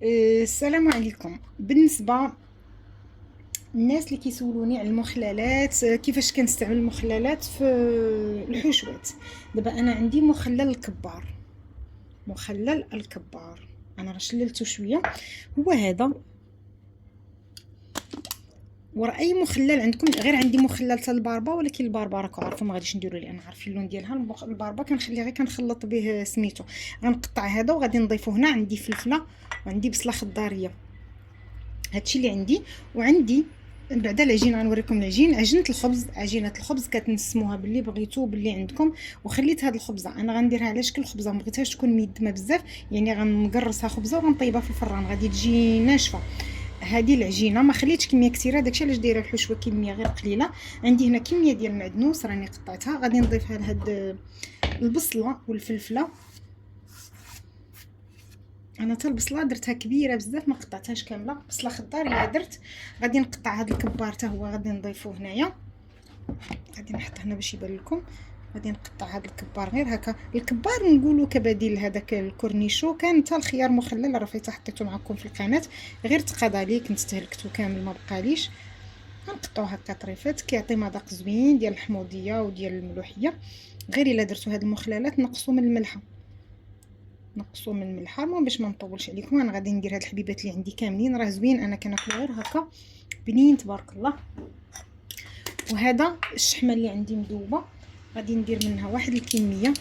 السلام عليكم. بالنسبة الناس اللي كيسولوني على المخللات، كيفاش كنستعمل المخللات في الحشوات. دابا انا عندي مخلل الكبار. انا راه شللته شويه. هو هذا. ورا اي مخلل عندكم، غير عندي مخلل تاع الباربه، ولكن الباربه راكم عارفين ما غاديش نديرو، لان عارفين اللون ديالها. الباربه كنخليها غير كنخلط به سميتو. غنقطع هذا وغادي نضيفو هنا. عندي فلفله وعندي بصله خضاريه. هادشي اللي عندي. وعندي بعدا العجين. غنوريكم العجين. عجينه الخبز كتنسموها باللي بغيتو باللي عندكم. وخليت هاد الخبزه انا غنديرها على شكل خبزه، مبغيتهاش تكون ميدمه بزاف، يعني غنقرصها خبزه وغنطيبها في الفران، غادي تجي ناشفه. هذه العجينه ما خليتش كميه كثيره، داكشي علاش دايره الحشوه كميه غير قليله. عندي هنا كميه ديال المعدنوس راني قطعتها، غادي نضيفها لهاد البصله والفلفله. انا حتى البصله درتها كبيره بزاف، ما قطعتهاش كامله. بصله خضاريه درت. غادي نقطع هذا الكبار حتى هو غادي نضيفوه هنايا. غادي نحط هنا باش يبان لكم. غادي نقطع هذا الكبار غير هكا. الكبار نقولوا كبديل لهذاك الكورنيشو. كان حتى الخيار مخلل راه فايته حطيته معكم في القناه، غير تقاضى لي كنت استهلكته كامل ما بقاليش. غنقطعو هكا طريفات، كيعطي مذاق زوين ديال الحموضيه وديال الملوحيه. غير الا درتو هاد المخللات نقصوا من الملحه. المهم باش ما نطولش عليكم، انا غادي ندير هاد الحبيبات اللي عندي كاملين. راه زوين، انا كناكلو غير هكا بنين تبارك الله. وهذا الشحمه اللي عندي مذوبه، غادي ندير منها واحد الكميه.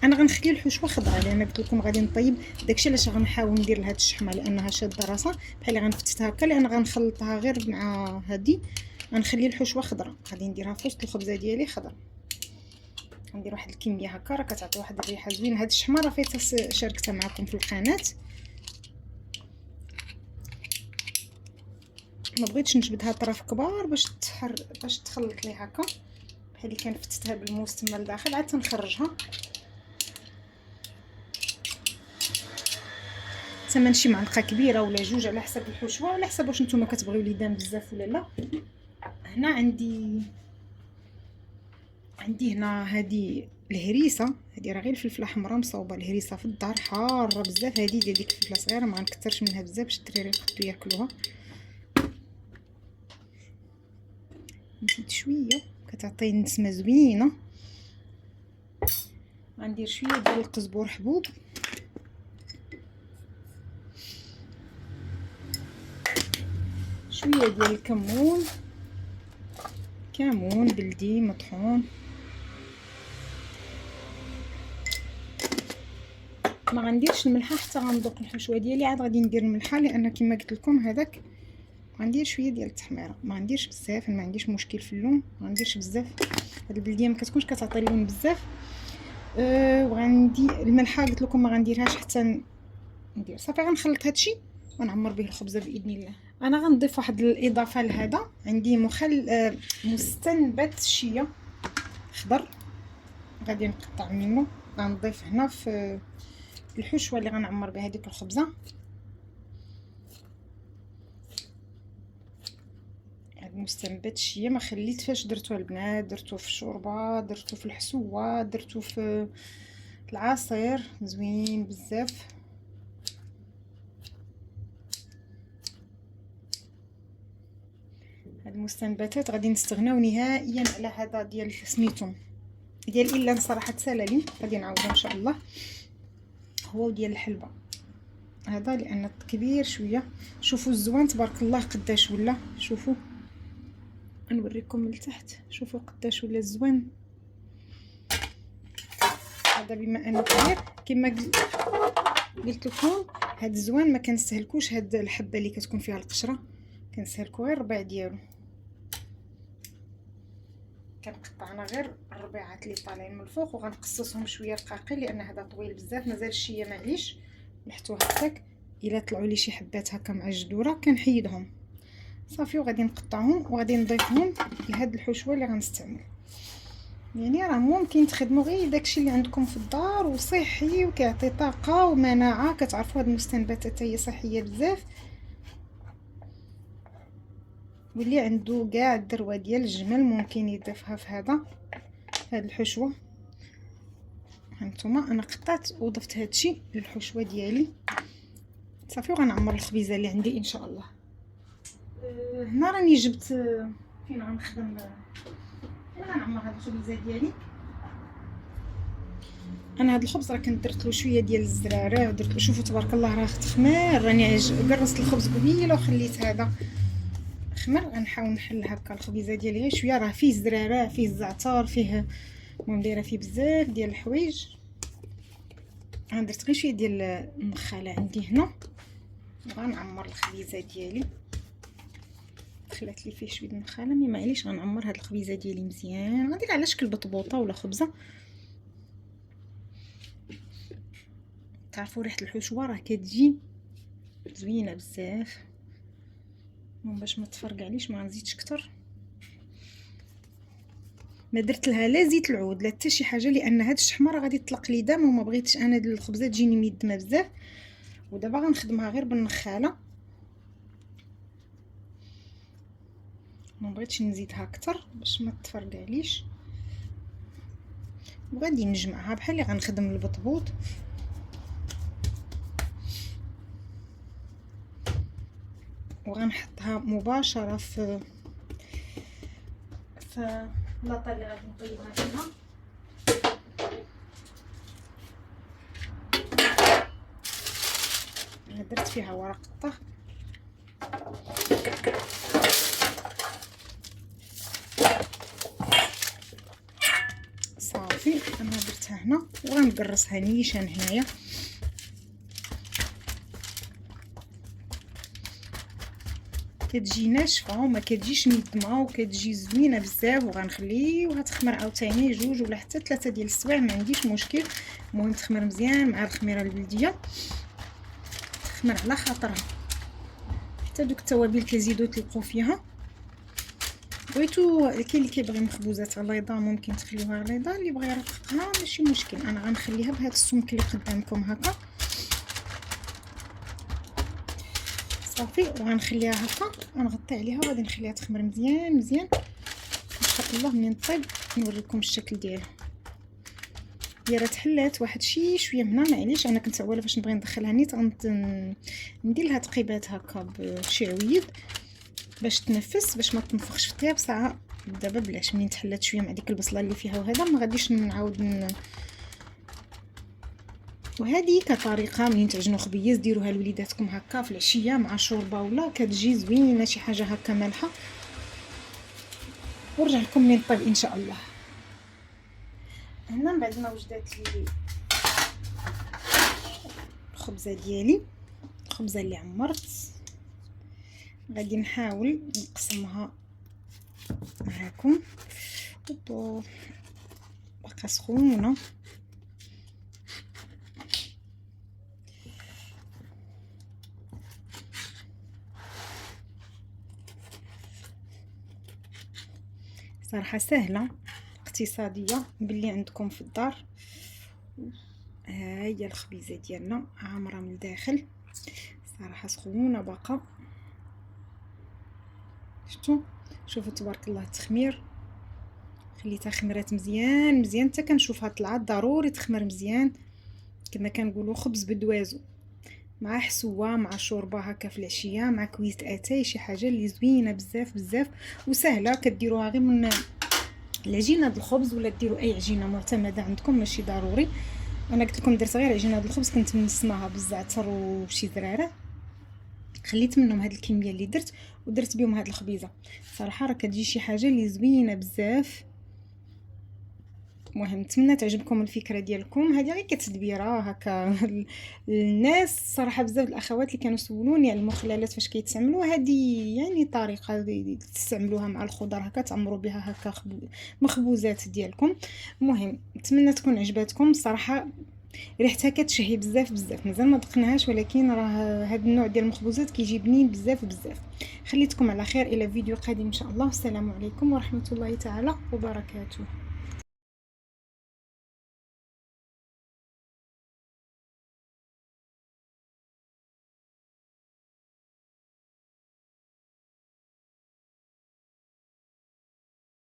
انا غنخلي الحشوه خضراء لان قلت لكم غادي نطيب، داكشي علاش غنحاول ندير لهاد الشحمه لانها شاده راسها بحال اللي غنفتتها هكا، لان غنخلطها غير مع هادي. غنخلي الحشوه خضراء، غادي نديرها في وسط الخبزه ديالي خضراء. غندير واحد الكميه هكا، راه كتعطي واحد الريحه زوينه. هاد الشحمه راه فايته شاركتها معكم في القناه. ما بغيتش نجبدها اطراف كبار باش تخلط لي هكا بحال اللي كنفتتها بالموس تما لداخل، عاد تنخرجها. ثمن شي معلقه كبيره ولا جوج على حسب الحشوه، على حسب واش نتوما كتبغيو ليدان بزاف ولا لا. هنا عندي هنا هذه الهريسه. هذه راه غير الفلفله حمراء مصوبه. الهريسه في الدار حاره بزاف، هذه ديال ديك الفلفله صغيره، ما غنكثرش منها بزاف باش الدراري يقدروا ياكلوها. نزيد شويه كتعطي نسمه زوينه. غندير شويه ديال القزبور حبوب، شويه ديال الكمون، كمون بلدي مطحون. ما غنديرش الملحه حتى غنذوق الحشوه ديالي، عاد غادي ندير الملحه لان كما قلت لكم هذاك. غندير شويه ديال التحميره، ما غنديرش بزاف، ما عنديش مشكل في اللون، ما غنديرش بزاف. هاد البلديه ما كتكونش كتعطي اللون بزاف. وغندي الملحه قلت لكم ما غنديرهاش حتى ندير صافي. غنخلط هادشي ونعمر به الخبزه باذن الله. انا غنضيف واحد الاضافه لهذا. عندي مستنبت شيه خضر، غادي نقطع منه. غنضيف هنا في الحشوه اللي غنعمر بها ديك الخبزه. هاد المستنبت شيه ما خليت فاش درتو البنات، درتو في الشوربه، درتو في الحسوه، درتو في العصير، زوين بزاف. هاد المستنبتات غادي نستغناو نهائيا على هذا ديال سميتو ديال الا صراحه سلالي، غادي نعوضو ان شاء الله. هو ديال الحلبه هذا لان كبير شويه. شوفوا الزوان تبارك الله قداش ولا. شوفوا نوريكم من التحت، شوفوا قداش ولا الزوان. هذا بما انه كبير كما قلت لكم، هاد الزوان ما كنستهلكوش هاد الحبه اللي كتكون فيها القشره، كنستهلكو غير الربيع ديالو. كنقطع انا غير الربيعات اللي طالعين من الفوق وغنقصصهم شويه رقاقين لان هذا طويل بزاف. مازال الشيه معليش نحتوه هكاك. الا طلعوا لي شي حبات هكا مع الجذوره كنحيدهم صافي، وغادي نقطعهم وغادي نضيفهم لهاد الحشوه اللي غنستعمل. يعني راه ممكن تخدموا غير داكشي اللي عندكم في الدار وصحي وكيعطي طاقه ومناعه. كتعرفوا هاد المستنبتات هي صحيه بزاف، واللي عنده كاع الذروه ديال الجمل ممكن يضيفها في هاد الحشوه. هانتوما انا قطعت وضفت هادشي للحشوه ديالي. صافي وغنعمر الخبيزه اللي عندي ان شاء الله. هنا راني جبت فين غنخدم، غنعمر هاد الخبيزه ديالي. انا هاد الخبز راه كنت درت له شويه ديال الزراره، درت شوفوا تبارك الله راه تخمر، راني قرصت الخبز قبيله وخليت هذا خمر. غنحاول نحل هكا الخبيزه ديالي غير شويه، راه فيه الزراره فيه الزعتر فيه، المهم دايره فيه بزاف ديال الحوايج. انا درت غير شويه ديال النخاله عندي هنا، وغنعمر الخبيزه ديالي. دخلت لي فيه شويه النخاله مي معليش، غنعمر هاد الخبيزه ديالي مزيان، غندير على شكل بطبوطه ولا خبزه. تعرفوا ريحه الحشوه راه كتجي زوينه بزاف. المهم باش ما تفرقعليش ما غنزيدش كتر، ما درت لها لا زيت العود لا حتى شي حاجه، لان هاد الشحمه راه غادي تطلق لي دم وما بغيتش انا هاد الخبزه تجيني ميدمه بزاف. ودابا غنخدمها غير بالنخاله، ما بغيتش نزيدها اكثر باش ما تفرقعليش. وغادي نجمعها بحال اللي غنخدم البطبوط. وغنحطها مباشره في لاطه اللي غادي نطيبها فيها. درت فيها ورق الطه، صافي انا درتها هنا وغنقرصها نيشان هنايا. كتجي ناشفه وما كتجيش مدمه وكتجي زوينه بزاف. وغنخليوها تخمر عاوتاني 2 ولا حتى 3 ديال السوايع، ما عنديش مشكل، المهم تخمر مزيان مع الخميره البلديه، تخمر على خاطرها. حتى دوك التوابل كيزيدو تلقوا فيها. بغيتو كاين اللي كيبغي مخبوزات غليظه ممكن تخليوها غليظه، اللي بغى يرققها ماشي مشكل. انا غنخليها بهذا السمك اللي قدامكم هكا صافي. وغنخليها هكا، غنغطي عليها وغادي نخليها تخمر مزيان مزيان ان شاء الله. منين طيب نوريكم الشكل ديالها. هي راه تحلات واحد شويه من هنا، معليش انا كنت اولا باش نبغي ندخلها نيت ندير لها تقيبات هكا بشي عويد باش تنفس، باش ما تنفخش في الطياب ساعه. دابا بلاش، منين تحلات شويه مع ديك البصله اللي فيها وهذا ما غاديش نعاود وهذه كطريقه منين تعجنوا خبيز ديروها لوليداتكم هكا في العشيه مع شوربه ولا كتجي زوينه، شي حاجه هكا مالحه. ونرجع لكم منين طيب ان شاء الله. هنا من بعد ما وجدات لي الخبزه ديالي، الخبزه اللي عمرت، غادي نحاول نقسمها معاكم. باقا سخونه، صراحه سهله اقتصاديه باللي عندكم في الدار. ها هي الخبيزه ديالنا عامره من الداخل، صراحه سخونه باقا. شوفوا تبارك الله التخمير، خليتها خمرات مزيان مزيان حتى كنشوفها طلعت. ضروري تخمر مزيان كما كنقولوا خبز بدوازو مع حسوه مع شوربه هكا في العشيه مع كويس اتاي، شي حاجه اللي زوينه بزاف بزاف وسهله. كديروها غير من العجينه د الخبز ولا ديروا اي عجينه معتمده عندكم، ماشي ضروري. انا قلت لكم درت غير عجينه د الخبز، كنت منسماها بالزعتر وشي زراره، خليت منهم هاد الكميه اللي درت ودرت بهم هاد الخبيزه. صراحه راه كتجي شي حاجه اللي زوينه بزاف. مهم نتمنى تعجبكم الفكره ديالكم. هذه غير كتدبيره هكا الناس صراحه بزاف الاخوات اللي كانوا سولوني على المخللات فاش كيتعملوا، هذه يعني طريقه تستعملوها مع الخضر هكا تعمروا بها هكا مخبوزات ديالكم. المهم نتمنى تكون عجباتكم. الصراحه ريحتها كتشهي بزاف بزاف، مازال ما دقناهاش ولكن راه هذا النوع ديال المخبوزات كيجي بنين بزاف بزاف. خليتكم على خير، الى فيديو قادم ان شاء الله. السلام عليكم ورحمه الله تعالى وبركاته.